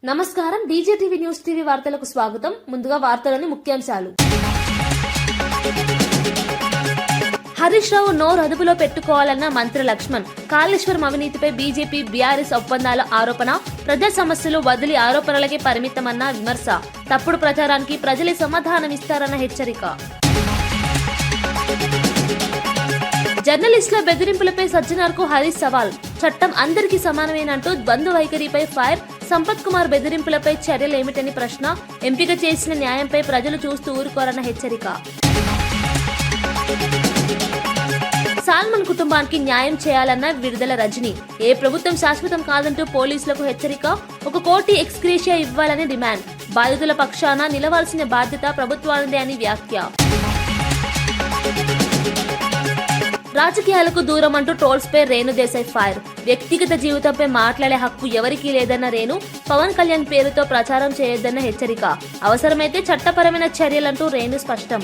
నమస్కారం. డీజేటీవీ news TV వార్తలకు స్వాగతం. ముందుగా వార్తలోని ముఖ్యాంశాలు. హరీష్ రావు నోరు అదుపులో పెట్టుకోవాలన్న మంత్రి లక్ష్మణ్. కాళేశ్వరం అవినీతిపై బీజేపీ బీఆర్ఎస్ ఒప్పందాల ఆరోపణ. ప్రజా సమస్యలు వదిలి ఆరోపణలకే పరిమితమన్న విమర్శ. తప్పుడు ప్రచారానికి ప్రజలే సమాధానమిస్తారన్న హెచ్చరిక. జర్నలిస్టుల బెదిరింపులపై సజ్జనార్కు హరీష్ సవాల్. చట్టం అందరికీ సమానమేనంటూ ద్వంద్వ వైఖరిపై ఫైర్. సంపత్ కుమార్ బెదిరింపులపై చర్యలేమిటని ప్రశ్న. ఎంపిక చేసిన న్యాయంపై ప్రజలు చూస్తూ ఊరుకోరన్న హెచ్చరిక. సాల్మన్ కుటుంబానికి న్యాయం చేయాలన్న విడుదల రజని. ఏ ప్రభుత్వం శాశ్వతం కాదంటూ పోలీసులకు హెచ్చరిక. 1 కోటి ఎక్స్గ్రేషియా ఇవ్వాలని డిమాండ్. బాధితుల పక్షాన నిలవాల్సిన బాధ్యత ప్రభుత్వానిదే అని వ్యాఖ్య. రాజకీయాలకు దూరం అంటూ ట్రోల్స్ పై రేణు దేశాయ్ ఫైర్. వ్యక్తిగత జీవితంపై మాట్లాడే హక్కు ఎవరికీ లేదన్న రేణు. పవన్ కళ్యాణ్ పేరుతో ప్రచారం చేయొద్దన్న హెచ్చరిక. అవసరమైతే చట్టపరమైన చర్యలంటూ రేణు స్పష్టం.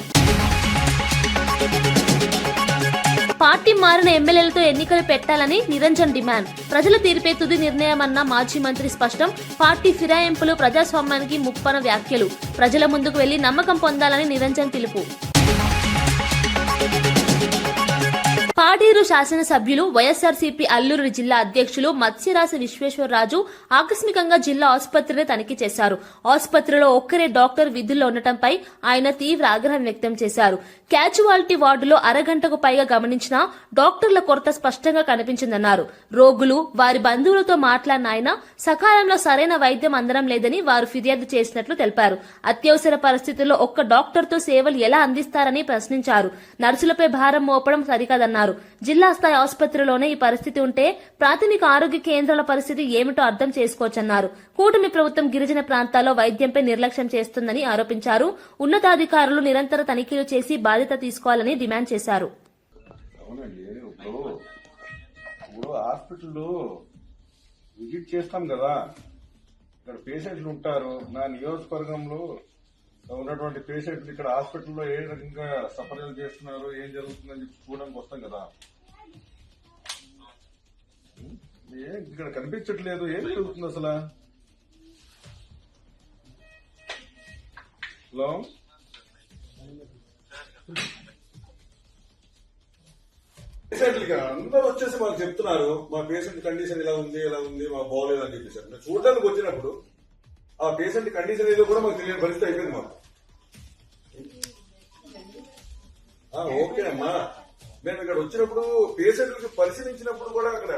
పార్టీ మారిన ఎమ్మెల్యేలతో ఎన్నికలు పెట్టాలని నిరంజన్ డిమాండ్. ప్రజల తీర్పే తుది నిర్ణయమన్న మాజీ మంత్రి స్పష్టం. పార్టీ ఫిరాయింపులు ప్రజాస్వామ్యానికి ముప్పన వ్యాఖ్యలు. ప్రజల ముందుకు వెళ్లి నమ్మకం పొందాలని నిరంజన్ పిలుపు. పాడేరు శాసనసభ్యులు వైఎస్ఆర్సీపీ అల్లూరు జిల్లా అధ్యక్షులు మత్స్యరాశి విశ్వేశ్వరరాజు ఆకస్మికంగా జిల్లా ఆసుపత్రిని తనిఖీ చేశారు. ఆసుపత్రిలో ఒక్కరే డాక్టర్ విధుల్లో ఉండటంపై ఆయన తీవ్ర ఆగ్రహం వ్యక్తం చేశారు. క్యాజువాలిటీ వార్డులో అరగంటకు పైగా గమనించినా డాక్టర్ల కొరత స్పష్టంగా కనిపించిందన్నారు. రోగులు వారి బంధువులతో మాట్లాడిన ఆయన సకాలంలో సరైన వైద్యం అందడం లేదని వారు ఫిర్యాదు చేసినట్లు తెలిపారు. అత్యవసర పరిస్థితుల్లో ఒక్క డాక్టర్తో సేవలు ఎలా అందిస్తారని ప్రశ్నించారు. నర్సులపై భారం మోపడం సరికాదన్నారు. జిల్లా స్థాయి ఆసుపత్రిలోనే ఈ పరిస్థితి ఉంటే ప్రాథమిక ఆరోగ్య కేంద్రాల పరిస్థితి ఏమిటో అర్థం చేసుకోవచ్చన్నారు. కూటమి ప్రభుత్వం గిరిజన ప్రాంతాల్లో వైద్యంపై నిర్లక్ష్యం చేస్తుందని ఆరోపించారు. ఉన్నతాధికారులు నిరంతర తనిఖీలు చేసి బాధ్యత తీసుకోవాలని డిమాండ్ చేశారు. హాస్పిటల్లో విజిట్ చేస్తాం కదా, ఇక్కడ పేషెంట్లు ఉంటారు. నా నియోజకవర్గంలో ఉన్నటువంటి పేషెంట్లు ఇక్కడ హాస్పిటల్లో ఏ రకంగా సఫర్లు చేస్తున్నారు, ఏం జరుగుతుందని చెప్పి చూడడానికి వస్తాం కదా. ఇక్కడ కనిపించట్లేదు, ఏం జరుగుతుంది అసలు? హలో, పేషెంట్లకి అందరూ వచ్చేసి మాకు చెప్తున్నారు మా పేషెంట్ కండిషన్ ఇలా ఉంది మాకు బాగోలేదు అని చెప్పేసి. మేము చూడడానికి వచ్చినప్పుడు ఆ పేషెంట్ కండిషన్ ఏదో కూడా మాకు తెలియని పరిస్థితి అయిపోయింది మాకు. ఓకే అమ్మా, మేము ఇక్కడ వచ్చినప్పుడు పేషెంట్లకు పరిశీలించినప్పుడు కూడా అక్కడ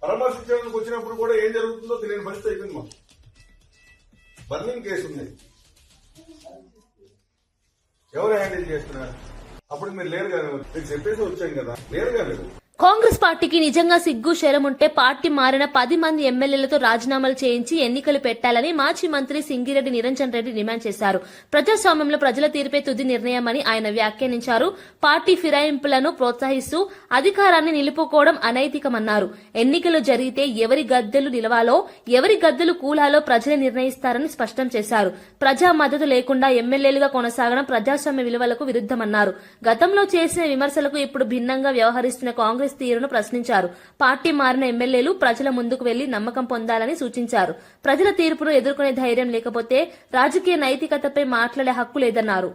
పరామర్శించడానికి వచ్చినప్పుడు కూడా ఏం జరుగుతుందో తెలియని పరిస్థితి అయిపోయింది మాకు. బర్నింగ్ కేసు ఉంది, ఎవరు హ్యాండిల్ చేస్తున్నారు? అప్పుడు మీరు లేరు కదా, మీకు చెప్పేసి వచ్చాం కదా, లేరు కదా. కాంగ్రెస్ పార్టీకి నిజంగా సిగ్గు శరం ఉంటే పార్టీ మారిన 10 మంది ఎమ్మెల్యేలతో రాజీనామాలు చేయించి ఎన్నికలు పెట్టాలని మాజీ మంత్రి సింగిరెడ్డి నిరంజన్ రెడ్డి డిమాండ్ చేశారు. ప్రజాస్వామ్యంలో ప్రజల తీర్పే తుది నిర్ణయమని ఆయన వ్యాఖ్యానించారు. పార్టీ ఫిరాయింపులను ప్రోత్సహిస్తూ అధికారాన్ని నిలుపుకోవడం అనైతికమన్నారు. ఎన్నికలు జరిగితే ఎవరి గద్దెలు నిలవాలో ఎవరి గద్దెలు కూలాలో ప్రజలే నిర్ణయిస్తారని స్పష్టం చేశారు. ప్రజా మద్దతు లేకుండా ఎమ్మెల్యేలుగా కొనసాగడం ప్రజాస్వామ్య విలువలకు విరుద్దమన్నారు. గతంలో చేసిన విమర్శలకు ఇప్పుడు భిన్నంగా వ్యవహరిస్తున్న కాంగ్రెస్ తీరును ప్రశ్నించారు. పార్టీ మారిన ఎమ్మెల్యేలు ప్రజల ముందుకు వెళ్లి నమ్మకం పొందాలని సూచించారు. ప్రజల తీర్పును ఎదుర్కొనే ధైర్యం లేకపోతే రాజకీయ నైతికతపై మాట్లాడే హక్కు లేదన్నారు.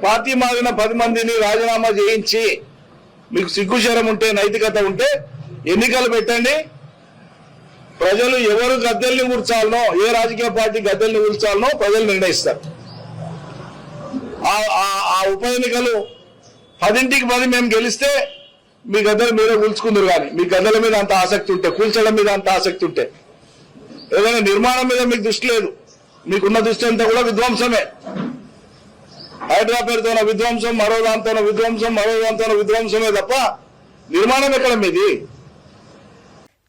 పార్టీ మారిన 10 మందిని రాజీనామా చేయించి మీకు సిగ్గుశరం ఉంటే, నైతికత ఉంటే ఎన్నికలు పెట్టండి. ప్రజలు ఎవరు గద్దెల్ని కూర్చాలనో, ఏ రాజకీయ పార్టీ గద్దెల్ని కూర్చాలనో ప్రజలు నిర్ణయిస్తారు. ఆ ఉప ఎన్నికలు 10ంటికి 10 మేము గెలిస్తే మీ గద్దెల మీద కూల్చుకుందరు. కానీ మీ గద్దెల మీద అంత ఆసక్తి ఉంటే, కూల్చడం మీద అంత ఆసక్తి ఉంటే, ఏదైనా నిర్మాణం మీద మీకు దృష్టి లేదు, మీకున్న దృష్టి అంతా కూడా విధ్వంసమే. హైడ్రా పేరుతోన విధ్వంసం, మరో దాంతోన విధ్వంసం, మరో దాంతోన విధ్వంసమే తప్ప నిర్మాణం ఎక్కడ మీది?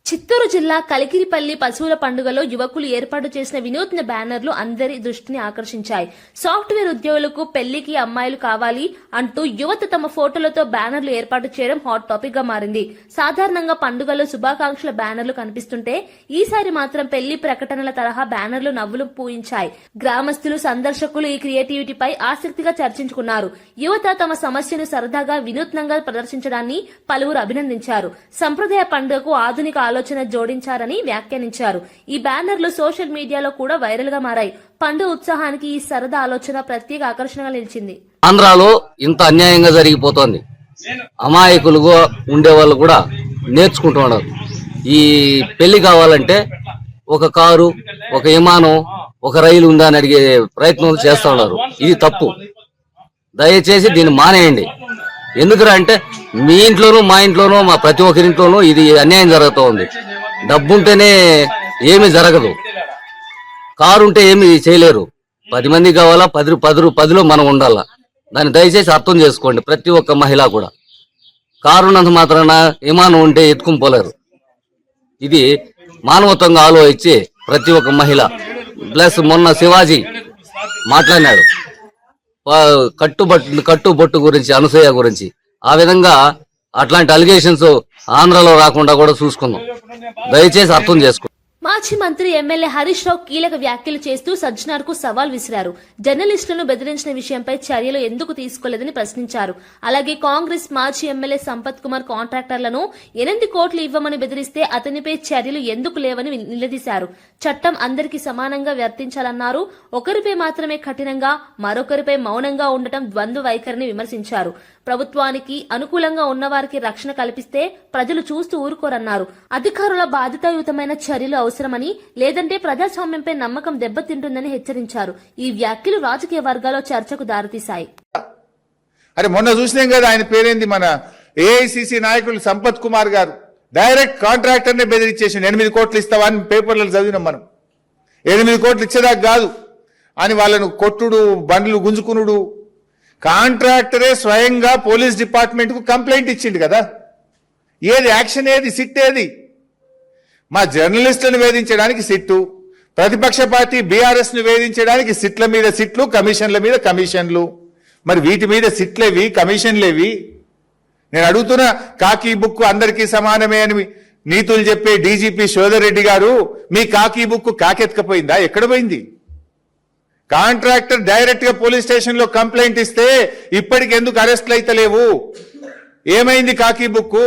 చిత్తూరు జిల్లా కలికిరిపల్లి పశువుల పండుగలో యువకులు ఏర్పాటు చేసిన వినూత్న బ్యానర్లు అందరి దృష్టిని ఆకర్షించాయి. సాఫ్ట్వేర్ ఉద్యోగులకు పెళ్లికి అమ్మాయిలు కావాలి అంటూ యువత తమ ఫోటోలతో బ్యానర్లు ఏర్పాటు చేయడం హాట్ టాపిక్ గా మారింది. సాధారణంగా పండుగలో శుభాకాంక్షల బ్యానర్లు కనిపిస్తుంటే ఈసారి మాత్రం పెళ్లి ప్రకటనల తరహా బ్యానర్లు నవ్వులు పూయించాయి. గ్రామస్తులు, సందర్శకులు ఈ క్రియేటివిటీపై ఆసక్తిగా చర్చించుకున్నారు. యువత తమ సమస్యను సరదాగా వినూత్నంగా ప్రదర్శించడాన్ని పలువురు అభినందించారు. సంప్రదాయ పండుగకు ఆధునిక ఆలోచన జోడించారని వ్యాఖ్యానించారు. ఈ బ్యానర్లు సోషల్ మీడియాలో కూడా వైరల్ గా మారాయి. పండుగ ఉత్సాహానికి ఈ సరదా ఆలోచన ప్రత్యేక ఆకర్షణగా నిలిచింది. ఆంధ్రాలో ఇంత అన్యాయంగా జరిగిపోతోంది. అమాయకులుగా ఉండే వాళ్ళు కూడా నేర్చుకుంటున్నారు. ఈ పెళ్లి కావాలంటే ఒక కారు, ఒక విమానం, ఒక రైలు ఉందా అని అడిగే ప్రయత్నం చేస్తా ఉన్నారు. ఇది తప్పు. దయచేసి దీన్ని మానేయండి. ఎందుకురా అంటే మీ ఇంట్లోనూ, మా ఇంట్లోనూ, మా ప్రతి ఒక్కరింట్లోనూ ఇది అన్యాయం జరుగుతూ ఉంది. డబ్బుంటేనే ఏమీ జరగదు. కారు ఉంటే ఏమి చేయలేరు. 10 మంది కావాలా, 10లో మనం ఉండాలా. దాన్ని దయచేసి అర్థం చేసుకోండి. ప్రతి ఒక్క మహిళ కూడా కారు ఉన్నంత మాత్రాన విమానం ఉంటే ఎత్తుకుని పోలేరు. ఇది మానవత్వంగా ఆలోచించి ప్రతి ఒక్క మహిళ ప్లస్ మొన్న శివాజీ మాట్లాడినాడు కట్టుబొట్టు గురించి, అనసూయ గురించి. ఆ విధంగా అట్లాంటి అలిగేషన్స్ ఆంధ్రలో రాకుండా కూడా చూసుకుందాం. దయచేసి అర్థం చేసుకోండి. మాజీ మంత్రి ఎమ్మెల్యే హరీష్ రావు కీలక వ్యాఖ్యలు చేస్తూ సజ్జనార్ కు సవాల్ విసిరారు. జర్నలిస్టులను బెదిరించిన విషయంపై చర్యలు ఎందుకు తీసుకోలేదని ప్రశ్నించారు. అలాగే కాంగ్రెస్ మాజీ ఎమ్మెల్యే సంపత్ కుమార్ కాంట్రాక్టర్లను 8 కోట్లు ఇవ్వమని బెదిరిస్తే అతనిపై చర్యలు ఎందుకు లేవని నిలదీశారు. చట్టం అందరికీ సమానంగా వర్తించాలన్నారు. ఒకరిపై మాత్రమే కఠినంగా, మరొకరిపై మౌనంగా ఉండటం ద్వంద్వ వైఖరిని విమర్శించారు. ప్రభుత్వానికి అనుకూలంగా ఉన్నవారికి రక్షణ కల్పిస్తే ప్రజలు చూస్తూ ఊరుకోరన్నారు. అధికారుల బాధ్యతాయుతమైన చర్యలు అవసరమని, లేదంటే ప్రజాస్వామ్యంపై నమ్మకం దెబ్బతింటుందని హెచ్చరించారు. ఈ వ్యాఖ్యలు రాజకీయ వర్గాల్లో చర్చకు దారితీశాయి. అరే మొన్న చూసినాం కదా, ఆయన పేరేంది, మన ఏఐసిసి నాయకులు సంపత్ కుమార్ గారు డైరెక్ట్ కాంట్రాక్టర్నే బెదిరించేసి 8 కోట్లు ఇస్తావా అని పేపర్లలో చదివినాం మనం. 8 కోట్లు ఇచ్చేదాకా కాదు అని వాళ్ళను కొట్టుడు, బండ్లు గుంజుకునుడు. కాంట్రాక్టరే స్వయంగా పోలీస్ డిపార్ట్మెంట్ కు కంప్లైంట్ ఇచ్చిండు కదా. ఏది యాక్షన్, ఏది సిట్, ఏది? మా జర్నలిస్టులను వేధించడానికి సిట్టు, ప్రతిపక్ష పార్టీ బీఆర్ఎస్ ను వేధించడానికి సిట్ల మీద సిట్లు, కమిషన్ల మీద కమిషన్లు. మరి వీటి మీద సిట్లేవి, కమిషన్లేవి? నేను అడుగుతున్నా, కాకీ బుక్ అందరికీ సమానమే అని నీతులు చెప్పే డీజీపీ శోధర్ రెడ్డి గారు, మీ కాకీ బుక్ కాకెత్తుకపోయిందా? ఎక్కడ పోయింది? కాంట్రాక్టర్ డైరెక్ట్ గా పోలీస్ స్టేషన్ లో కంప్లైంట్ ఇస్తే ఇప్పటికి ఎందుకు అరెస్ట్లు అయితలేవు? ఏమైంది కాకీ బుక్?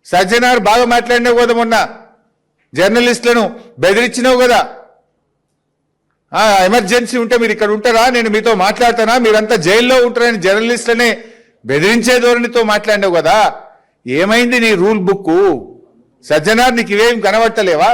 సజ్జనార్ బాగా మాట్లాడినావు కదా, మొన్న జర్నలిస్టులను బెదిరించినావు కదా. ఎమర్జెన్సీ ఉంటే మీరు ఇక్కడ ఉంటారా, నేను మీతో మాట్లాడతానా, మీరంతా జైల్లో ఉంటారని జర్నలిస్టులనే బెదిరించే ధోరణితో మాట్లాడినావు కదా. ఏమైంది నీ రూల్ బుక్? సజ్జనార్ నీకు ఇవేం కనబట్టలేవా?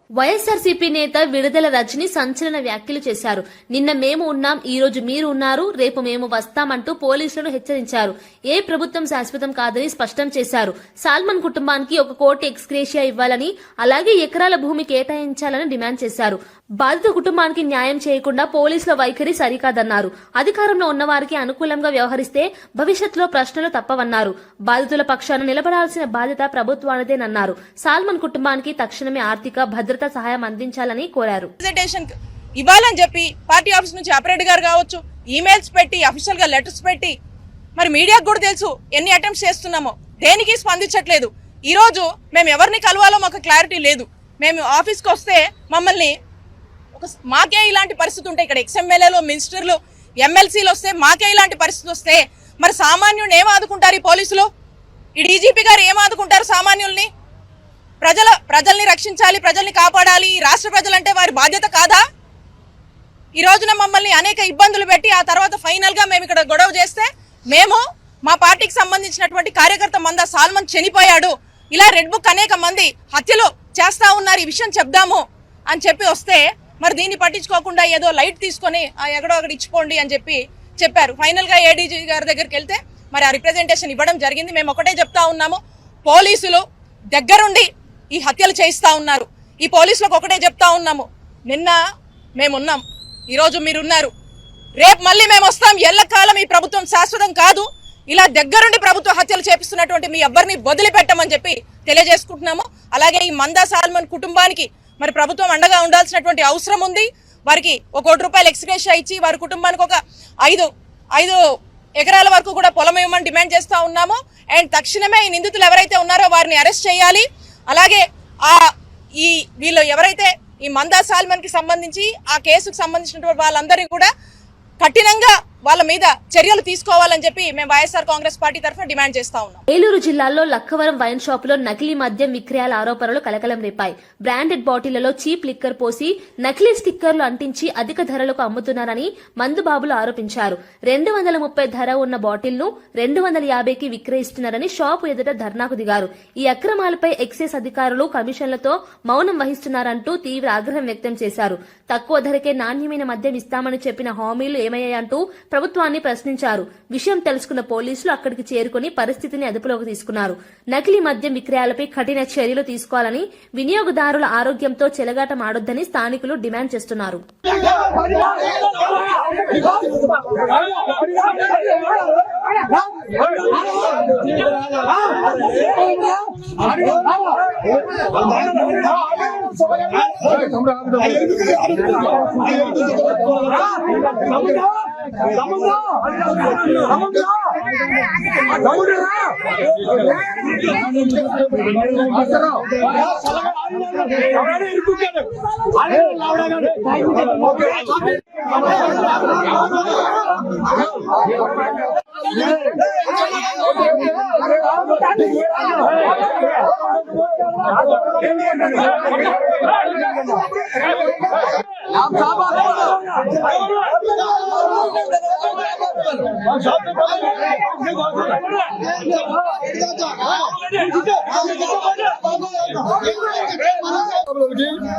వైఎస్ఆర్సీపీ నేత విడుదల రజని సంచలన వ్యాఖ్యలు చేశారు. నిన్న మేము ఉన్నాం, ఈ రోజు మీరు ఉన్నారు, రేపు మేము వస్తామంటూ పోలీసులను హెచ్చరించారు. ఏ ప్రభుత్వం శాశ్వతం కాదని స్పష్టం చేశారు. సాల్మన్ కుటుంబానికి 1 కోటి ఎక్స్గ్రేషియా ఇవ్వాలని, అలాగే ఎకరాల భూమి కేటాయించాలని డిమాండ్ చేశారు. బాధిత కుటుంబానికి న్యాయం చేయకుండా పోలీసుల వైఖరి సరికాదన్నారు. అధికారంలో ఉన్నవారికి అనుకూలంగా వ్యవహరిస్తే భవిష్యత్తులో ప్రశ్నలు తప్పవన్నారు. బాధితుల పక్షాన నిలబడాల్సిన బాధ్యత ప్రభుత్వానిదేనన్నారు. సాల్మన్ కుటుంబానికి తక్షణమే ఆర్థిక భద్రత సహాయం అందించాలని కోరారు. ఇవ్వాలని చెప్పి పార్టీ ఆఫీస్ నుంచి అపరేట్ గారు కావచ్చు, ఈమెయిల్స్ పెట్టి, అఫీషియల్ గా లెటర్స్ పెట్టి, మరి మీడియాకు కూడా తెలుసు ఎన్ని అటెంప్ట్స్ చేస్తున్నామో, దేనికి స్పందించట్లేదు. ఈ రోజు మేము ఎవరిని కలవాలో మాకు క్లారిటీ లేదు. మేము ఆఫీస్కి వస్తే మమ్మల్ని మాకే ఇలాంటి పరిస్థితి ఉంటే, ఇక్కడ ఎక్స్ఎమ్మెల్యేలు, మినిస్టర్లు, ఎమ్మెల్సీలు వస్తే మాకే ఇలాంటి పరిస్థితి వస్తే మరి సామాన్యుడిని ఏం ఆదుకుంటారు ఈ పోలీసులు? ఈ డీజీపీ గారు ఏం ఆదుకుంటారు సామాన్యుల్ని? ప్రజల్ని రక్షించాలి, ప్రజల్ని కాపాడాలి. ఈ రాష్ట్ర ప్రజలంటే వారి బాధ్యత కాదా? ఈ రోజున మమ్మల్ని అనేక ఇబ్బందులు పెట్టి ఆ తర్వాత ఫైనల్ గా మేము ఇక్కడ గొడవ చేస్తే, మేము మా పార్టీకి సంబంధించినటువంటి కార్యకర్త మందా సాల్మన్ చనిపోయాడు, ఇలా రెడ్ బుక్ అనేక మంది హత్యలు చేస్తా ఉన్నారు, ఈ విషయం చెప్దాము అని చెప్పి వస్తే మరి దీన్ని పట్టించుకోకుండా ఏదో లైట్ తీసుకొని ఎక్కడో అక్కడ ఇచ్చిపోండి అని చెప్పి చెప్పారు. ఫైనల్ గా ఏడీజీ గారి దగ్గరికి వెళ్తే మరి ఆ రిప్రజెంటేషన్ ఇవ్వడం జరిగింది. మేము ఒకటే చెప్తా ఉన్నాము, పోలీసులు దగ్గరుండి ఈ హత్యలు చేయిస్తా ఉన్నారు. ఈ పోలీసులకు ఒకటే చెప్తా ఉన్నాము, నిన్న మేమున్నాం, ఈరోజు మీరున్నారు, రేపు మళ్ళీ మేము వస్తాం. ఎల్లకాలం ఈ ప్రభుత్వం శాశ్వతం కాదు. ఇలా దగ్గరుండి ప్రభుత్వ హత్యలు చేపిస్తున్నటువంటి మీ ఎవ్వరిని వదిలిపెట్టమని చెప్పి తెలియజేసుకుంటున్నాము. అలాగే ఈ మందా సాల్మన్ కుటుంబానికి మరి ప్రభుత్వం అండగా ఉండాల్సినటువంటి అవసరం ఉంది. వారికి 1 కోటి రూపాయలు ఎక్స్గ్రేషియా ఇచ్చి వారి కుటుంబానికి ఒక 5 ఎకరాల వరకు కూడా పొలం ఇవ్వమని డిమాండ్ చేస్తా ఉన్నాము. అండ్ తక్షణమే ఈ నిందితులు ఎవరైతే ఉన్నారో వారిని అరెస్ట్ చేయాలి. అలాగే వీళ్ళు ఎవరైతే ఈ మందా సాల్మన్ కి సంబంధించి ఆ కేసుకు సంబంధించినటువంటి వాళ్ళందరినీ కూడా కఠినంగా వాళ్ళ మీద చర్యలు తీసుకోవాలని చెప్పి మేము వైఎస్ఆర్ కాంగ్రెస్ పార్టీ తరఫున డిమాండ్ చేస్తా ఉన్నాం. ఏలూరు జిల్లాలో లక్కవరం వైన్ షాపులో నకిలీ మద్యం విక్రయాల ఆరోపణలు కలకలం రేపాయి. బ్రాండెడ్ బాటిళ్లలో చీప్ లిక్కర్ పోసి నకిలీ స్టిక్కర్లు అంటించి అధిక ధరలకు అమ్ముతున్నారని మందుబాబులు ఆరోపించారు. 230 ధర ఉన్న బాటిల్ ను 250కి విక్రయిస్తున్నారని షాపు ఎదుట ధర్నాకు దిగారు. ఈ అక్రమాలపై ఎక్సైజ్ అధికారులు కమిషన్లతో మౌనం వహిస్తున్నారంటూ తీవ్ర ఆగ్రహం వ్యక్తం చేశారు. తక్కువ ధరకే నాణ్యమైన మద్యం ఇస్తామని చెప్పిన హామీలు ఏమయ్యాయంటూ ప్రభుత్వాన్ని ప్రశ్నించారు. విషయం తెలుసుకున్న పోలీసులు అక్కడికి చేరుకుని పరిస్థితిని అదుపులోకి తీసుకున్నారు. నకిలీ మద్యం విక్రయాలపై కఠిన చర్యలు తీసుకోవాలని, వినియోగదారుల ఆరోగ్యంతో చెలగాటమాడొద్దని స్థానికులు డిమాండ్ చేస్తున్నారు.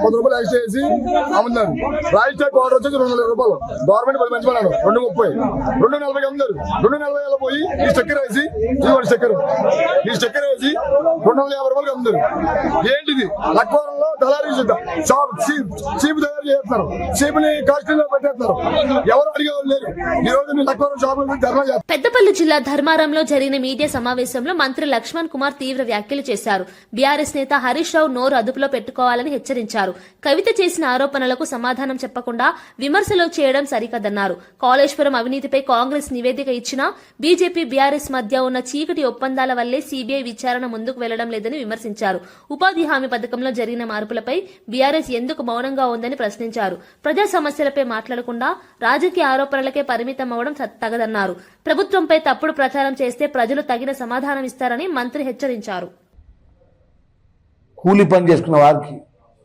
₹100 ఎక్స్ట్రా చేసి అమ్ముతున్నారు. రాయిస్టర్ పౌడర్ వచ్చేసి ₹200. గవర్నమెంట్ 10 మంచి పడాను. 230, 240 అమ్ముతారు. 240 పోయి ఈ స్టిక్కర్ వేసి స్టిక్కర్ వేసి ₹250 అమ్ముతారు. ఏంటిది? లక్వరంలో దళారీ చీప్ తయారు చేస్తున్నారు. చీప్ ని కాస్ట్లీ లో పెట్టేస్తున్నారు. ఎవరు అడిగేవాళ్ళు లేరు. ఈ రోజు లక్వరం షాపుల ధర్నా చేస్తారు. పెద్దపల్లి జిల్లా ధర్మారంలో జరిగిన మీడియా సమావేశంలో మంత్రి లక్ష్మణ్ కుమార్ తీవ్ర వ్యాఖ్యలు చేశారు. బీఆర్ఎస్ నేత హరీష్ రావు నోరు అదుపులో పెట్టుకోవాలని హెచ్చరించారు. కవిత చేసిన ఆరోపణలకు సమాధానం చెప్పకుండా విమర్శలు చేయడం సరికాదన్నారు. కాళేశ్వరం అవినీతిపై కాంగ్రెస్ నివేదిక ఇచ్చినా బీజేపీ బీఆర్ఎస్ మధ్య ఉన్న చీకటి ఒప్పందాల వల్లే సీబీఐ విచారణ ముందుకు వెళ్లడం లేదని విమర్శించారు. ఉపాధి హామీ పథకంలో జరిగిన మార్పులపై బీఆర్ఎస్ ఎందుకు మౌనంగా ఉందని ప్రశ్నించారు. ప్రజా సమస్యలపై మాట్లాడకుండా రాజకీయ ఆరోపణలకే పరిమితం అవడం తగదన్నారు. ప్రభుత్వంపై తప్పుడు ప్రచారం చేస్తే ప్రజలు తగిన సమాధానం ఇస్తారని మంత్రి హెచ్చరించారు. కూలి పని చేసుకున్న వారికి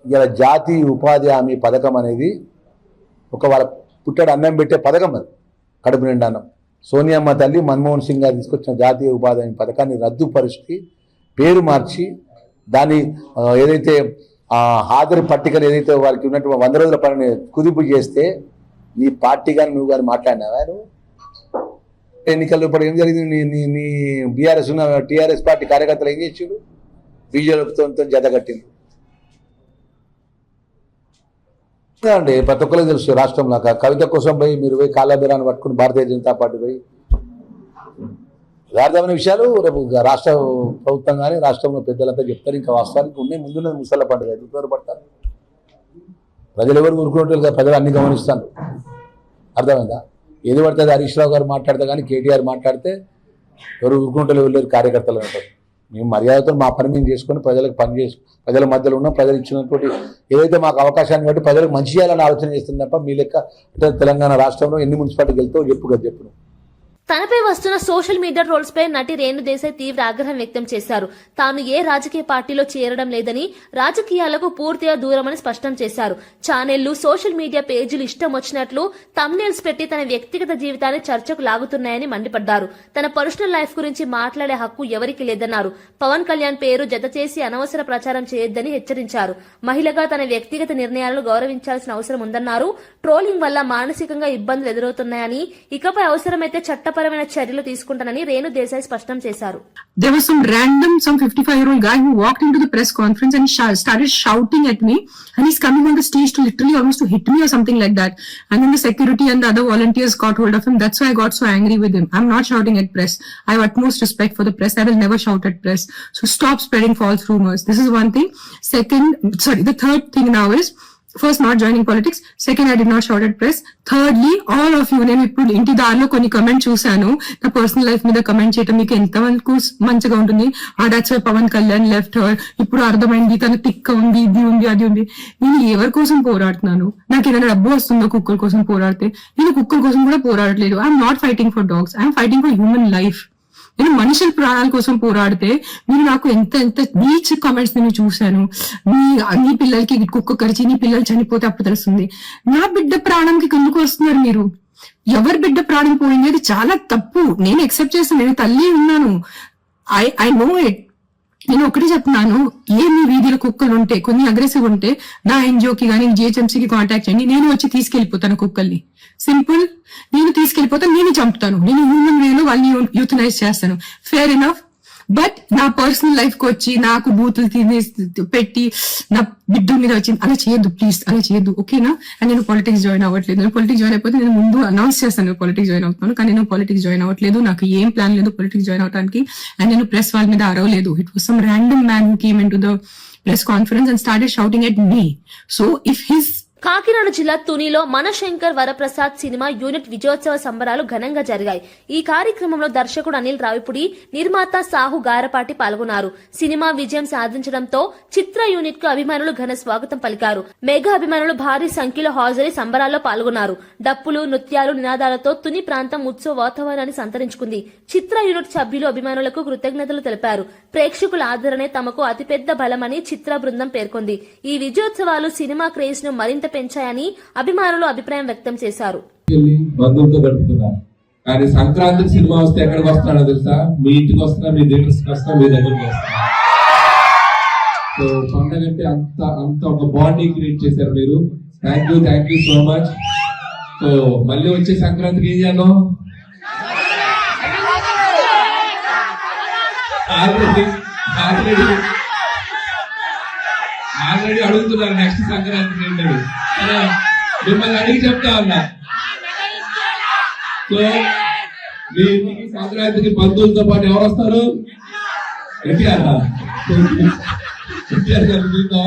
ఇలా జాతీయ ఉపాధి హామీ పథకం అనేది ఒక వాళ్ళ పుట్టాడు అన్నం పెట్టే పథకం. అది కడుపు నిండా అన్నం. సోనియమ్మ తల్లి మన్మోహన్ సింగ్ గారు తీసుకొచ్చిన జాతీయ ఉపాధి హామీ పథకాన్ని రద్దుపరిచి పేరు మార్చి దాన్ని ఏదైతే హాజరు పట్టికలు ఏదైతే వారికి ఉన్నటువంటి 100 రోజుల పనిని కుదింపు చేస్తే నీ పార్టీ కానీ నువ్వు కానీ మాట్లాడినావా? నువ్వు ఎన్నికల్లో ఇప్పుడు ఏం జరిగింది? నీ బీఆర్ఎస్ ఉన్న టీఆర్ఎస్ పార్టీ కార్యకర్తలు ఏం చేసారు? బీజేపీతో జత కట్టింది అండి. ప్రతి ఒక్కరికి తెలుసు. రాష్ట్రంలో కవిత కోసం పోయి మీరు పోయి కాళ్ళబీరాన్ని పట్టుకుని భారతీయ జనతా పార్టీ పోయి యథార్థమైన విషయాలు రేపు రాష్ట్ర ప్రభుత్వం కానీ రాష్ట్రంలో పెద్దలంతా చెప్తారు. ఇంకా వాస్తవానికి ఉన్నాయి. ముందున్నది ముసళ్ళ పండుగ. ఎందుకు పడతారు? ప్రజలు ఎవరు ఊరుకున్నట్టు కదా, ప్రజలు అన్ని గమనిస్తాను. అర్థమైందా? ఏది పడుతుంది హరీష్ రావు గారు మాట్లాడితే కానీ కేటీఆర్ మాట్లాడితే ఎవరు ఊరుకుంటూ వెళ్ళారు కార్యకర్తలు అంటారు. మేము మర్యాదతో మా పని మేము చేసుకొని ప్రజలకు పనిచేసి ప్రజల మధ్యలో ఉన్న ప్రజలు ఇచ్చినటువంటి ఏదైతే మాకు అవకాశాన్ని బట్టి ప్రజలకు మంచి చేయాలని ఆలోచన చేస్తుంది తప్ప మీ లెక్క తెలంగాణ రాష్ట్రంలో ఎన్ని మున్సిపాలిటీకి వెళ్తావు చెప్పు కదా చెప్పు. తనపై వస్తున్న సోషల్ మీడియా ట్రోల్స్ పై నటి రేణు దేశాయ్ తీవ్ర ఆగ్రహం వ్యక్తం చేశారు. తాను ఏ రాజకీయ పార్టీలో చేరడం లేదని, రాజకీయాలకు పూర్తిగా దూరమని స్పష్టం చేశారు. ఛానళ్లు, సోషల్ మీడియా పేజీలు ఇష్టం వచ్చినట్లు తమ్నేల్స్ పెట్టి తన వ్యక్తిగత జీవితాన్ని చర్చకు లాగుతున్నాయని మండిపడ్డారు. తన పర్సనల్ లైఫ్ గురించి మాట్లాడే హక్కు ఎవరికి లేదన్నారు. పవన్ కళ్యాణ్ పేరు జత చేసి అనవసర ప్రచారం చేయొద్దని హెచ్చరించారు. మహిళగా తన వ్యక్తిగత నిర్ణయాలను గౌరవించాల్సిన అవసరం ఉందన్నారు. ట్రోలింగ్ వల్ల మానసికంగా ఇబ్బందులు ఎదురవుతున్నాయని, ఇకపై అవసరమైతే చట్టపరమైన చర్యలు తీసుకుంటానని రేణు దేశాయ్ స్పష్టం చేశారు. There was some 55-year-old guy who walked into the press conference and started shouting at me, and he's coming on the stage to literally almost to hit me or something like that. And then the security and the other volunteers got hold of him. That's why I got so angry with him. I'm not shouting at press. I have utmost respect for the press. I will never shout at press. So stop spreading false rumors. This is one thing. The third thing now is first not joining politics, second I did not shout at press, thirdly all of you, నేను ఇప్పుడు ఇంటి దారిలో కొన్ని comment చూశాను నా personal life మీద comment చేయడం మీకు ఎంత వరకు మంచిగా ఉంటుంది. That's why Pawan Kalyan left her, ఇప్పుడు అర్థమైంది తన తిక్క ఉంది, ఇది ఉంది, అది ఉంది. నేను ఎవరి కోసం పోరాడుతున్నాను? నాకు ఏదైనా డబ్బు వస్తుందో కుక్కల కోసం పోరాడితే? నేను కుక్కల కోసం కూడా పోరాడట్లేదు. I'm not fighting for dogs, I'm fighting for human life. నేను మనుషుల ప్రాణాల కోసం పోరాడితే మీరు నాకు ఎంత ఎంత నీచ్ కామెంట్స్ నేను చూశాను. నీ పిల్లలకి కుక్క కరిచి నీ పిల్లలు చనిపోతే అప్పుడు తెలుస్తుంది. నా బిడ్డ ప్రాణంకి ఎందుకు వస్తున్నారు మీరు? ఎవరి బిడ్డ ప్రాణం పోయింది అది చాలా తప్పు. నేను ఎక్సెప్ట్ చేస్తాను, నేను తల్లి ఉన్నాను, ఐ నో ఇట్. నేను ఒకటి చెప్తున్నాను, మీ వీధిలో కుక్కలు ఉంటే కొన్ని అగ్రెసివ్ ఉంటే నా ఎన్జిఓకి కానీ జిహెచ్ఎంసీకి కాంటాక్ట్ చేయండి, నేను వచ్చి తీసుకెళ్లిపోతాను కుక్కల్ని. సింపుల్, నేను తీసుకెళ్లిపోతాను, నేను చంపుతాను, నేను హ్యూమన్ వేలో వాళ్ళని యూథనైజ్ చేస్తాను. Fair enough. బట్ నా పర్సనల్ లైఫ్ కి వచ్చి నాకు బూతులు పెట్టి నా బిడ్డ మీద వచ్చి అలా చేయొద్దు ప్లీజ్, అలా చేయొద్దు, ఓకేనా? అండ్ నేను పాలిటిక్స్ జాయిన్ అవ్వట్లేదు. నేను పాలిటిక్స్ జాయిన్ అయిపోతే నేను ముందు అనౌన్స్ చేస్తాను పాలిటిక్స్ జాయిన్ అవుతాను, కానీ నేను పాలిటిక్స్ జాయిన్ అవ్వట్లేదు. నాకు ఏం ప్లాన్ లేదు పాలిటిక్స్ జాయిన్ అవడానికి. అండ్ నేను ప్రెస్ వాళ్ళ మీద అరవలేదు. It was some random man who came in to the press conference and started shouting at me. So if his Kakinada జిల్లా తునిలో మనశంకర్ వరప్రసాద్ సినిమా యూనిట్ విజయోత్సవ సంబరాలు ఘనంగా జరిగాయి. ఈ కార్యక్రమంలో దర్శకుడు అనిల్ రావిపూడి, నిర్మాత సాహు గారపాటి పాల్గొన్నారు. సినిమా విజయం సాధించడంతో చిత్ర యూనిట్ కు అభిమానులు ఘన స్వాగతం పలికారు. మెగా అభిమానులు భారీ సంఖ్యలో హాజరై సంబరాల్లో పాల్గొన్నారు. డప్పులు, నృత్యాలు, నినాదాలతో తుని ప్రాంతం ఉత్సవ వాతావరణాన్ని సంతరించుకుంది. చిత్ర యూనిట్ సభ్యులు అభిమానులకు కృతజ్ఞతలు తెలిపారు. ప్రేక్షకుల ఆదరణే తమకు అతిపెద్ద బలమని చిత్ర బృందం పేర్కొంది. ఈ విజయోత్సవాలు సినిమా క్రేజ్ ను మరింత పెంచాయని అభిమానులు అభిప్రాయం వ్యక్తం చేశారు. బంధువులతో గడుపుతున్నారు, కానీ సంక్రాంతికి సినిమా వస్తే ఎక్కడికి వస్తున్నాడో తెలుసా? మీ ఇంటికి వస్తున్నా, మీ థియేటర్స్ కి వస్తున్నా, మీ దగ్గరికి వస్తున్నా. సో పండగ అంటే అంత ఒక బాండ్ క్రియేట్ చేశారు మీరు. Thank you so much. So మళ్ళీ వచ్చే సంక్రాంతికి ఏం చేద్దాం? ఆల్రెడీ అడుగుతున్నారు నెక్స్ట్ సంక్రాంతికి ఏంటని. మిమ్మల్ని అడిగి చెప్తా ఉన్నా. సో మీ ఇంటికి సంక్రాంతికి బంధువులతో పాటు ఎవరు వస్తారు? ఎన్టీఆర్ గారు మీతో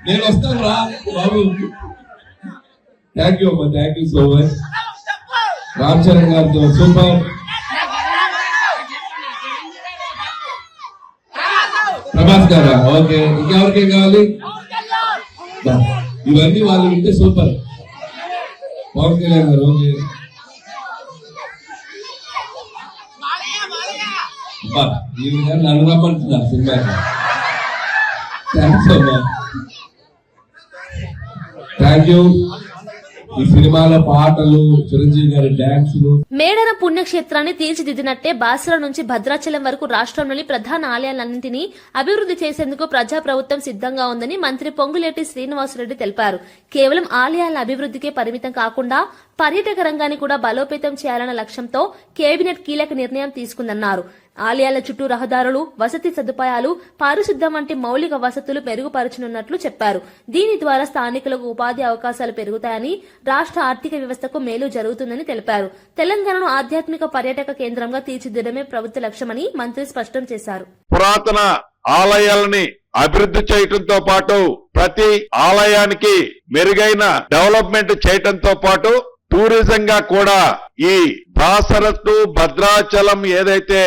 నేను వస్తాను రా బాబు. థ్యాంక్ యూ అమ్మా, thank you so much. Ram Charan గారితో సూపర్. ప్రభాస్ గారా? ఓకే, ఇంకెవరికేం కావాలి? ఇవన్నీ వాళ్ళు వింటే సూపర్. పవన్ కళ్యాణ్ గారు ఓకే. ఈ విధంగా నన్ను రమ్మంటున్నారు సినిమాకి. థ్యాంక్స్ అమ్మా, థ్యాంక్ యూ. ఈ సినిమాలో పాటలు, చిరంజీవి గారి డాన్సులు. మేడన పుణ్యక్షేత్రాన్ని తీర్చిదిద్దినట్టే బాసర నుంచి భద్రాచలం వరకు రాష్ట్రంలోని ప్రధాన ఆలయాలన్నింటినీ అభివృద్ధి చేసేందుకు ప్రజాప్రభుత్వం సిద్ధంగా ఉందని మంత్రి పొంగులేటి శ్రీనివాసరెడ్డి తెలిపారు. కేవలం ఆలయాల అభివృద్ధికే పరిమితం కాకుండా పర్యాటక రంగాన్ని కూడా బలోపేతం చేయాలన్న లక్ష్యంతో కేబినెట్ కీలక నిర్ణయం తీసుకుందన్నారు. ఆలయాల చుట్టూ రహదారులు, వసతి సదుపాయాలు, పారిశుద్ధ్యం వంటి మౌలిక వసతులు మెరుగుపరచనున్నట్లు చెప్పారు. దీని ద్వారా స్థానికులకు ఉపాధి అవకాశాలు పెరుగుతాయని, రాష్ట్ర ఆర్థిక వ్యవస్థకు మేలు జరుగుతుందని తెలిపారు. తెలంగాణను ఆధ్యాత్మిక పర్యాటక కేంద్రంగా తీర్చిదిద్దడమే ప్రభుత్వ లక్ష్యమని మంత్రి స్పష్టం చేశారు. పురాతన ఆలయాలని అభివృద్ధి చేయటంతో పాటు ప్రతి ఆలయానికి మెరుగైన డెవలప్మెంట్ చేయటంతో పాటు టూరిజంగా కూడా ఈ బాసర టు భద్రాచలం ఏదైతే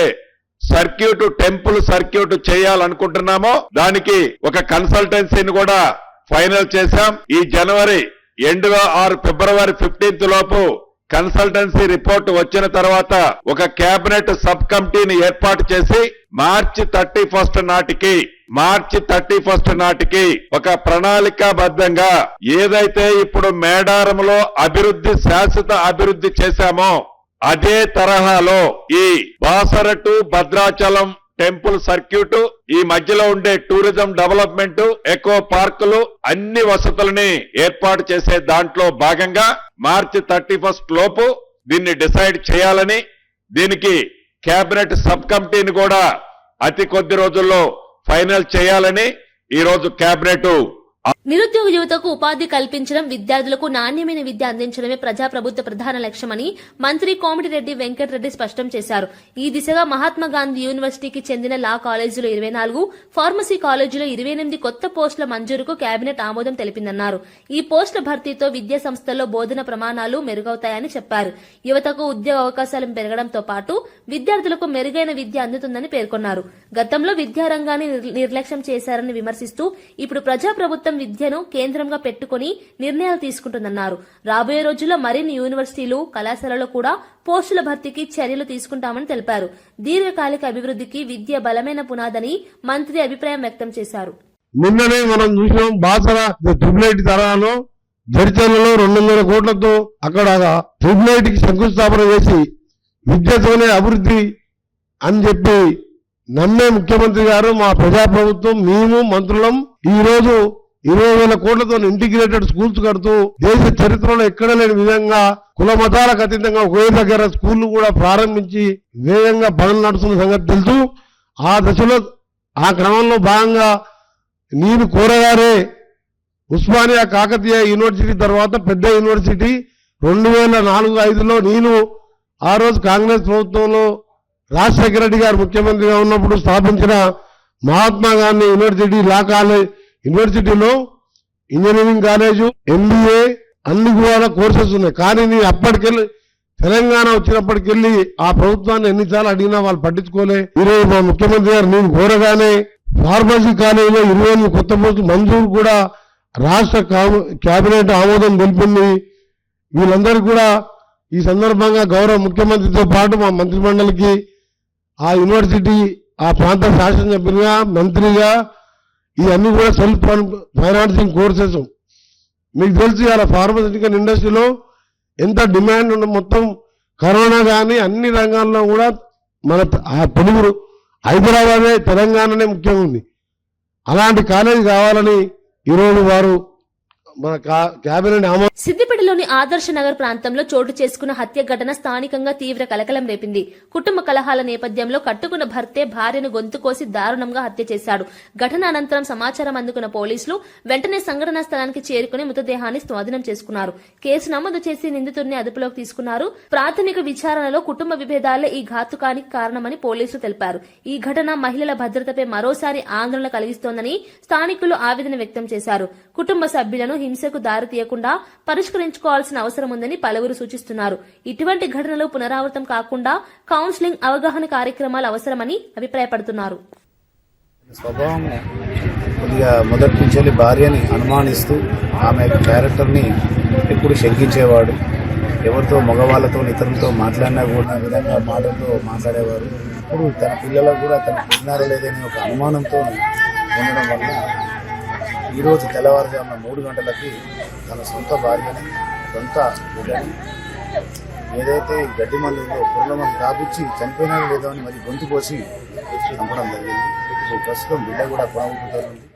సర్క్యూట్, టెంపుల్ సర్క్యూట్ చేయాలనుకుంటున్నామో దానికి ఒక కన్సల్టెన్సీని కూడా ఫైనల్ చేశాం. ఈ జనవరి ఎండ్ ఆర్ ఫిబ్రవరి 15th లోపు కన్సల్టెన్సీ రిపోర్ట్ వచ్చిన తర్వాత ఒక కేబినెట్ సబ్ కమిటీని ఏర్పాటు చేసి మార్చి 31st నాటికి ఒక ప్రణాళికాబద్ధంగా ఏదైతే ఇప్పుడు మేడారంలో అభివృద్ధి, శాశ్వత అభివృద్ధి చేశామో అదే తరహాలో ఈ Basara to Bhadrachalam temple circuit, ఈ మధ్యలో ఉండే టూరిజం డెవలప్మెంట్, ఎకో పార్కులు, అన్ని వసతులని ఏర్పాటు చేసే దాంట్లో భాగంగా మార్చి 31st లోపు దీన్ని డిసైడ్ చేయాలని, దీనికి కేబినెట్ సబ్ కమిటీని కూడా అతి కొద్ది రోజుల్లో ఫైనల్ చేయాలని ఈ రోజు కేబినెట్ నిరుద్యోగ యువతకు ఉపాధి కల్పించడం, విద్యార్థులకు నాణ్యమైన విద్య అందించడమే ప్రజాప్రభుత్వ ప్రధాన లక్ష్యమని మంత్రి కోమటిరెడ్డి వెంకటరెడ్డి స్పష్టం చేశారు. ఈ దిశగా మహాత్మా గాంధీ యూనివర్సిటీకి చెందిన లా కాలేజీలో 24, ఫార్మసీ కాలేజీలో 28 కొత్త పోస్టుల మంజూరుకు కేబినెట్ ఆమోదం తెలిపిందన్నారు. ఈ పోస్టుల భర్తీతో విద్యా సంస్థల్లో బోధన ప్రమాణాలు మెరుగవుతాయని చెప్పారు. యువతకు ఉద్యోగ అవకాశాలు పెరగడంతో పాటు విద్యార్థులకు మెరుగైన విద్య అందుతుందని పేర్కొన్నారు. గతంలో విద్యారంగాన్ని నిర్లక్ష్యం చేశారని విమర్శిస్తూ ఇప్పుడు ప్రజాప్రభుత్వం విద్యను కేంద్రంగా పెట్టుకుని నిర్ణయాలు తీసుకుంటుందన్నారు. రాబోయే రోజుల్లో మరిన్ని యూనివర్సిటీలు, కళాశాలలో కూడా పోస్టుల భర్తీకి చర్యలు తీసుకుంటామని తెలిపారు. దీర్ఘకాలిక అభివృద్ధికి విద్య బలమైన పునాదని మంత్రి అభిప్రాయం వ్యక్తం చేశారు. నిన్ననే మనం చూసినాం బాసర ట్రిపుల్ తరాలో జడిచర్లలో 200 కోట్లతో అక్కడ ట్రిపుల్ ఐటీకి శంకుస్థాపన చేసి విద్యతోనే అభివృద్ధి అని చెప్పి నమ్మే ముఖ్యమంత్రి గారు, మా ప్రజాప్రభుత్వం, మేము మంత్రులం ఈ రోజు 20,000 కోట్లతో ఇంటిగ్రేటెడ్ స్కూల్స్ కడుతూ దేశ చరిత్రలో ఎక్కడ లేని విధంగా కుల మతాలకు అతీతంగా ఒకే దగ్గర స్కూళ్లు కూడా ప్రారంభించి వేగంగా పనులు నడుస్తున్న సంగతి తెలుసు. ఆ దశలో ఆ క్రమంలో భాగంగా నేను కోరగానే ఉస్మానియా కాకతీయ యూనివర్సిటీ తర్వాత పెద్ద యూనివర్సిటీ 2004-05లో నేను ఆ రోజు కాంగ్రెస్ ప్రభుత్వంలో రాజశేఖర రెడ్డి గారు ముఖ్యమంత్రిగా ఉన్నప్పుడు స్థాపించిన Mahatma Gandhi university, law college యూనివర్సిటీలో ఇంజనీరింగ్ కాలేజు, MBA అన్ని కూడా కోర్సెస్ ఉన్నాయి. కానీ నేను అప్పటికెళ్ళి తెలంగాణ వచ్చినప్పటికెళ్ళి ఆ ప్రభుత్వాన్ని ఎన్నిసార్లు అడిగినా వాళ్ళు పట్టించుకోలే. ఈరోజు మా ముఖ్యమంత్రి గారు నేను కోరగానే ఫార్మసీ కాలేజీలో 28 కొత్త పోస్టులు మంజూరు కూడా రాష్ట్ర కేబినెట్ ఆమోదం తెలిపింది. వీళ్ళందరూ కూడా ఈ సందర్భంగా గౌరవ ముఖ్యమంత్రితో పాటు మా మంత్రిమండలికి ఆ యూనివర్సిటీ, ఆ ప్రాంత శాసనసభ్యులుగా, మంత్రిగా ఇవన్నీ కూడా సెల్ఫ్ ఫైనాన్సింగ్ కోర్సెస్. మీకు తెలుసు ఇలా ఫార్మస్యూటికల్ ఇండస్ట్రీలో ఎంత డిమాండ్ ఉన్న, మొత్తం కరోనా కానీ అన్ని రంగాల్లో కూడా మన తెలుగు హైదరాబాదే, తెలంగాణనే ముఖ్యంగా ఉంది. అలాంటి కాలేజీ కావాలని ఈరోజు వారు మన కేబినెట్ సిద్దిపేటలోని ఆదర్శ నగర్ ప్రాంతంలో చోటు చేసుకున్న హత్య ఘటన స్థానికంగా తీవ్ర కలకలం రేపింది. కుటుంబ కలహాల నేపథ్యంలో కట్టుకున్న భర్తే భార్యను గొంతు కోసి దారుణంగా హత్య చేశాడు. ఘటన అనంతరం సమాచారం అందుకున్న పోలీసులు వెంటనే సంఘటనా స్థలానికి చేరుకుని మృతదేహాన్ని స్వాధీనం చేసుకున్నారు. కేసు నమోదు చేసి నిందితుడిని అదుపులోకి తీసుకున్నారు. ప్రాథమిక విచారణలో కుటుంబ విభేదాలే ఈ ఘాతుకానికి కారణమని పోలీసులు తెలిపారు. ఈ ఘటన మహిళల భద్రతపై మరోసారి ఆందోళన కలిగిస్తోందని స్థానికులు ఆవేదన వ్యక్తం చేశారు. కుటుంబ సభ్యులను హింసకు దారి తీయకుండా పరిష్కరించుకోవాల్సిన అవసరం ఉందని పలువురు సూచిస్తున్నారు. ఇటువంటి ఘటనలు పునరావృతం కాకుండా కౌన్సిలింగ్, అవగాహన కార్యక్రమాలు అవసరమని అభిప్రాయపడుతున్నారు. స్వభావం కొద్దిగా మొదటి నుంచి భార్యని అనుమానిస్తూ ఆమె క్యారెక్టర్ని ఎప్పుడు శంకించేవాడు. ఎవరితో, మగవాళ్ళతో, ఇతరులతో మాట్లాడినా కూడా విధంగా మాటలతో మాట్లాడేవారు. ఇప్పుడు తన పిల్లలకు కూడా తన పుట్టినారో లేదని ఒక అనుమానంతో ఉండడం వల్ల ఈరోజు తెల్లవారుజామున 3 గంటలకి తన సొంత భార్యని, సొంత బిడ్డని ఏదైతే గడ్డి మందులో పురుగుల మందు కాపించి చనిపోయినారో లేదో అని మరి గొంతు కోసి చంపడం జరిగింది. ఇప్పుడు ప్రస్తుతం బిడ్డ కూడా కొనవుతుంది.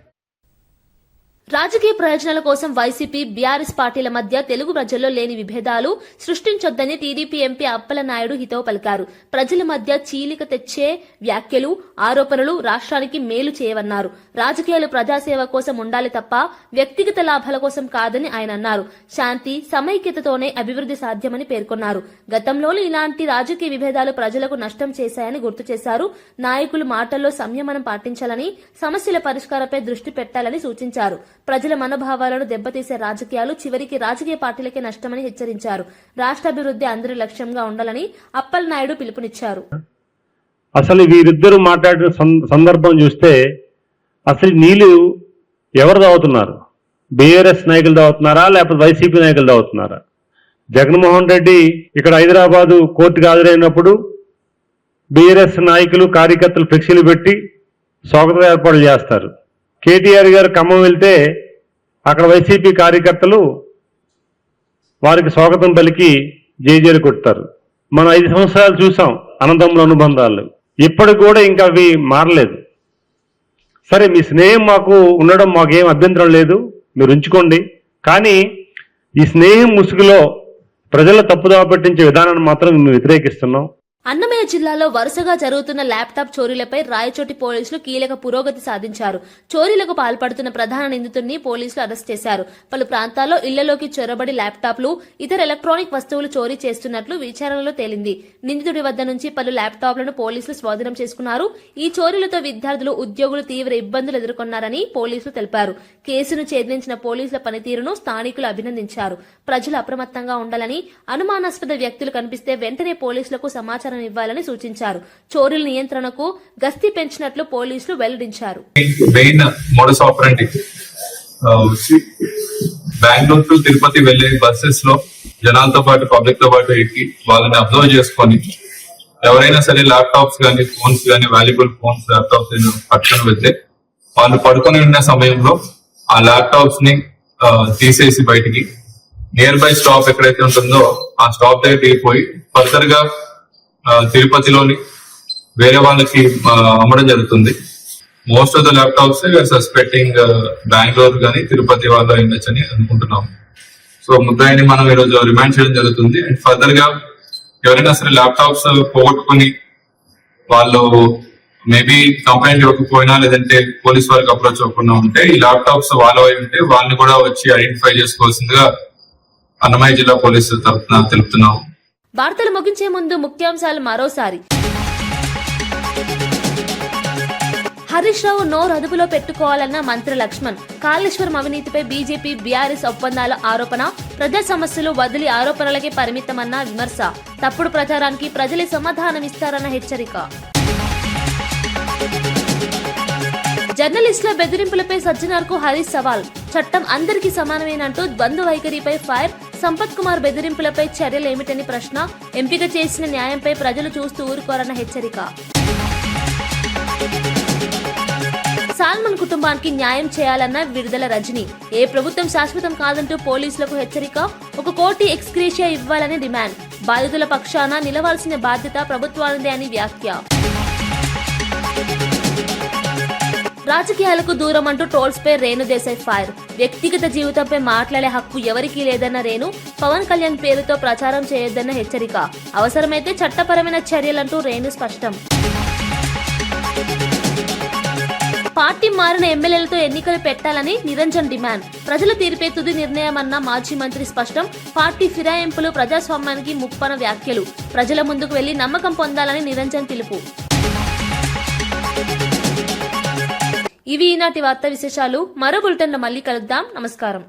రాజకీయ ప్రయోజనాల కోసం వైసీపీ, బీఆర్ఎస్ పార్టీల మధ్య తెలుగు ప్రజల్లో లేని విభేదాలు సృష్టించొద్దని టీడీపీ ఎంపీ అప్పలనాయుడు హితవు పలికారు. ప్రజల మధ్య చీలిక తెచ్చే వ్యాఖ్యలు, ఆరోపణలు రాష్ట్రానికి మేలు చేయవన్నారు. రాజకీయాలు ప్రజాసేవ కోసం ఉండాలి తప్ప వ్యక్తిగత లాభాల కోసం కాదని ఆయన అన్నారు. శాంతి, సమైక్యతతోనే అభివృద్ధి సాధ్యమని పేర్కొన్నారు. గతంలోనూ ఇలాంటి రాజకీయ విభేదాలు ప్రజలకు నష్టం చేశాయని గుర్తు చేశారు. నాయకులు మాటల్లో సంయమనం పాటించాలని, సమస్యల పరిష్కారంపై దృష్టి పెట్టాలని సూచించారు. ప్రజల మనోభావాలను దెబ్బతీసే రాజకీయాలు చివరికి రాజకీయ పార్టీలకే నష్టమని హెచ్చరించారు. రాష్ట్రాభివృద్ధి అందరి లక్ష్యంగా ఉండాలని అప్పలనాయుడు పిలుపునిచ్చారు. అసలు వీరిద్దరూ మాట్లాడిన సందర్భం చూస్తే అసలు నీళ్లు ఎవరు తాగుతున్నారు? బీఆర్ఎస్ నాయకులు తాగుతున్నారా, లేకపోతే వైసీపీ నాయకులు తాగుతున్నారా? జగన్మోహన్ రెడ్డి ఇక్కడ హైదరాబాదు కోర్టుకు హాజరైనప్పుడు బీఆర్ఎస్ నాయకులు, కార్యకర్తలు ఫ్లెక్సీలు పెట్టి స్వాగత ఏర్పాట్లు చేస్తారు. కేటీఆర్ గారు ఖమ్మం వెళ్తే అక్కడ వైసీపీ కార్యకర్తలు వారికి స్వాగతం పలికి జేజేలు కొడతారు. మనం 5 సంవత్సరాలు చూసాం అన్నదమ్ముల అనుబంధాలు. ఇప్పటికి కూడా ఇంకా అవి మారలేదు. సరే, మీ స్నేహం మాకు ఉండడం మాకేం అభ్యంతరం లేదు, మీరు ఉంచుకోండి. కానీ ఈ స్నేహం ముసుగులో ప్రజల తప్పుదోవ పట్టించే విధానాన్ని మాత్రం మేము వ్యతిరేకిస్తున్నాం. అన్నమయ్య జిల్లాలో వరుసగా జరుగుతున్న ల్యాప్టాప్ చోరీలపై రాయచోటి పోలీసులు కీలక పురోగతి సాధించారు. చోరీలకు పాల్పడుతున్న ప్రధాన నిందితుడిని పోలీసులు అరెస్ట్ చేశారు. పలు ప్రాంతాల్లో ఇళ్లలోకి చొరబడి ల్యాప్టాప్లు, ఇతర ఎలక్ట్రానిక్ వస్తువులు చోరీ చేస్తున్నట్లు విచారణలో తేలింది. నిందితుడి వద్ద నుంచి పలు ల్యాప్టాప్లను పోలీసులు స్వాధీనం చేసుకున్నారు. ఈ చోరీలతో విద్యార్థులు, ఉద్యోగులు తీవ్ర ఇబ్బందులు ఎదుర్కొన్నారని పోలీసులు తెలిపారు. కేసును ఛేదించిన పోలీసుల పనితీరును స్థానికులు అభినందించారు. ప్రజలు అప్రమత్తంగా ఉండాలని, అనుమానాస్పద వ్యక్తులు కనిపిస్తే వెంటనే పోలీసులకు సమాచారం ఇవ్వాలని సూచించారు. చోరీల నియంత్రణకు గస్తీ పెంచినట్లు పోలీసులు వెల్లడించారు. Main modus ఆపరెండి Bengaluru to Tirupati వెళ్లే బస్సెస్ లో జనాలతో పాటు పబ్లిక్ తో పాటు ఎక్కి వాళ్ళని అబ్జర్వ్ చేసుకొని ఎవరైనా సరే ల్యాప్టాప్స్ కానీ ఫోన్స్ కానీ వాల్యుబుల్ ఫోన్స్ ల్యాప్టాప్స్ పట్టుకొని వెళ్తే వాళ్ళు పడుకొని ఉన్న సమయంలో ఆ ల్యాప్టాప్స్ ని తీసేసి బయటికి నియర్ బై స్టాప్ ఎక్కడైతే ఉంటుందో ఆ స్టాప్ దగ్గర దిగిపోయి ఫర్దర్ గా తిరుపతిలోని వేరే వాళ్ళకి అమ్మడం జరుగుతుంది. Most of the laptops suspecting Bengaluru కానీ తిరుపతి వాళ్ళు అయిండొచ్చు అని అనుకుంటున్నాం. సో ముద్దాయిని మనం ఈరోజు రిమాండ్ చేయడం జరుగుతుంది. అండ్ ఫర్దర్ గా ఎవరైనా సరే ల్యాప్టాప్స్ పోగొట్టుకుని వాళ్ళు మేబీ కంప్లైంట్ ఇవ్వకపోయినా లేదంటే పోలీస్ వారికి అప్రోచ్ అవ్వకుండా ఉంటే ఈ ల్యాప్టాప్స్ వాళ్ళవి ఉంటే వాళ్ళని కూడా వచ్చి ఐడెంటిఫై చేసుకోవాల్సిందిగా అన్నమయ్య జిల్లా పోలీసుల తరఫున తెలుపుతున్నాం. వార్తలు ముగించే ముందు ముఖ్యాంశాలు మరోసారి. హరీష్ రావు నోరు అదుపులో పెట్టుకోవాలన్న మంత్రి లక్ష్మణ్. కాళేశ్వరం అవినీతిపై బీజేపీ, బీఆర్ఎస్ ఒప్పందాల ఆరోపణ. ప్రజా సమస్యలు వదిలి ఆరోపణలకే పరిమితమన్న విమర్శ. తప్పుడు ప్రచారానికి ప్రజలే సమాధానమిస్తారన్న హెచ్చరిక. జర్నలిస్టుల బెదిరింపులపై సజ్జనార్ కు హరీష్ సవాల్. చట్టం అందరికీ సమానమేనంటూ ద్వంద్వ వైఖరిపై ఫైర్. సంపత్ కుమార్ బెదిరింపులపై చర్యలేమిటని ప్రశ్న. ఎంపిక చేసిన న్యాయంపై ప్రజలు చూస్తూ ఊరుకోరన్న హెచ్చరిక. సాల్మన్ కుటుంబానికి న్యాయం చేయాలన్న విడుదల రజని. ఏ ప్రభుత్వం శాశ్వతం కాదంటూ పోలీసులకు హెచ్చరిక. 1 కోటి ఎక్స్గ్రేషియా ఇవ్వాలని డిమాండ్. బాధితుల పక్షాన నిలవాల్సిన బాధ్యత ప్రభుత్వానిదే అని వ్యాఖ్య. రాజకీయాలకు దూరం అంటూ ట్రోల్స్ పై రేణు దేశాయ్ ఫైర్. వ్యక్తిగత జీవితంపై మాట్లాడే హక్కు ఎవరికీ లేదన్న రేణు. పవన్ కళ్యాణ్ పేరుతో ప్రచారం చేయొద్దన్న హెచ్చరిక. అవసరమైతే చట్టపరమైన చర్యలంటూ రేణు స్పష్టం. పార్టీ మారిన ఎమ్మెల్యేలతో ఎన్నికలు పెట్టాలని నిరంజన్ డిమాండ్. ప్రజల తీర్పే తుది నిర్ణయమన్న మాజీ మంత్రి స్పష్టం. పార్టీ ఫిరాయింపులు ప్రజాస్వామ్యానికి ముప్పన వ్యాఖ్యలు. ప్రజల ముందుకు వెళ్లి నమ్మకం పొందాలని నిరంజన్ పిలుపు. ఇవి ఈనాటి వార్తా విశేషాలు. మరో బులెటిన్లో మళ్ళీ కలుద్దాం. నమస్కారం.